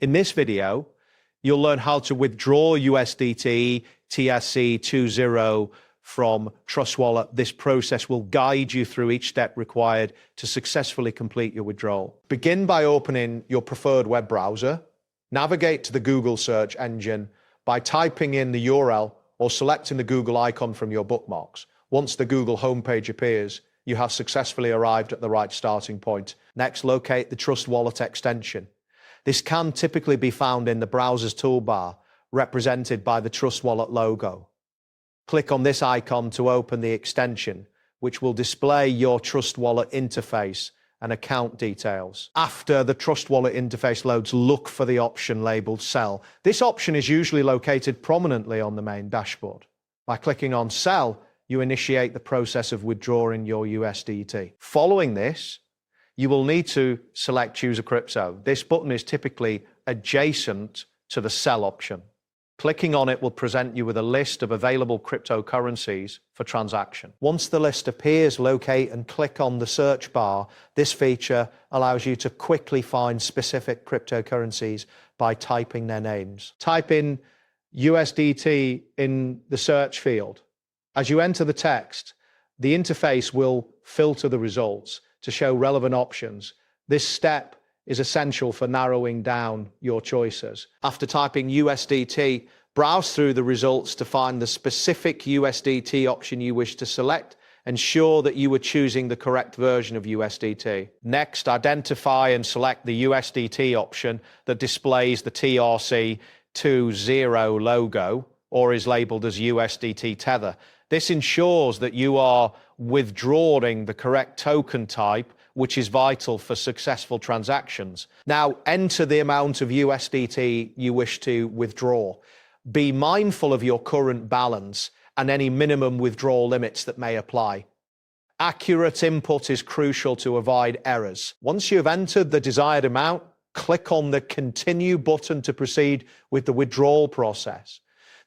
In this video, you'll learn how to withdraw USDT TRC20 from Trust Wallet. This process will guide you through each step required to successfully complete your withdrawal. Begin by opening your preferred web browser. Navigate to the Google search engine by typing in the URL or selecting the Google icon from your bookmarks. Once the Google homepage appears, you have successfully arrived at the right starting point. Next, locate the Trust Wallet extension. This can typically be found in the browser's toolbar, represented by the Trust Wallet logo. Click on this icon to open the extension, which will display your Trust Wallet interface and account details. After the Trust Wallet interface loads, look for the option labeled Sell. This option is usually located prominently on the main dashboard. By clicking on Sell, you initiate the process of withdrawing your USDT. Following this, you will need to select Choose a Crypto. This button is typically adjacent to the Sell option. Clicking on it will present you with a list of available cryptocurrencies for transaction. Once the list appears, locate and click on the search bar. This feature allows you to quickly find specific cryptocurrencies by typing their names. Type in USDT in the search field. As you enter the text, the interface will filter the results to show relevant options. This step is essential for narrowing down your choices. After typing USDT, browse through the results to find the specific USDT option you wish to select. Ensure that you are choosing the correct version of USDT. Next, identify and select the USDT option that displays the TRC20 logo or is labeled as USDT Tether. This ensures that you are withdrawing the correct token type, which is vital for successful transactions. Now, enter the amount of USDT you wish to withdraw. Be mindful of your current balance and any minimum withdrawal limits that may apply. Accurate input is crucial to avoid errors. Once you have entered the desired amount, click on the Continue button to proceed with the withdrawal process.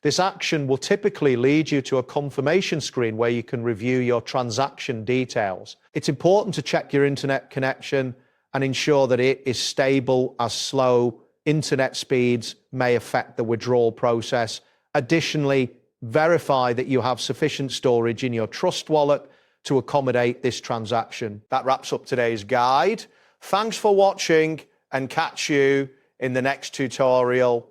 This action will typically lead you to a confirmation screen where you can review your transaction details. It's important to check your internet connection and ensure that it is stable, as slow internet speeds may affect the withdrawal process. Additionally, verify that you have sufficient storage in your Trust Wallet to accommodate this transaction. That wraps up today's guide. Thanks for watching and catch you in the next tutorial.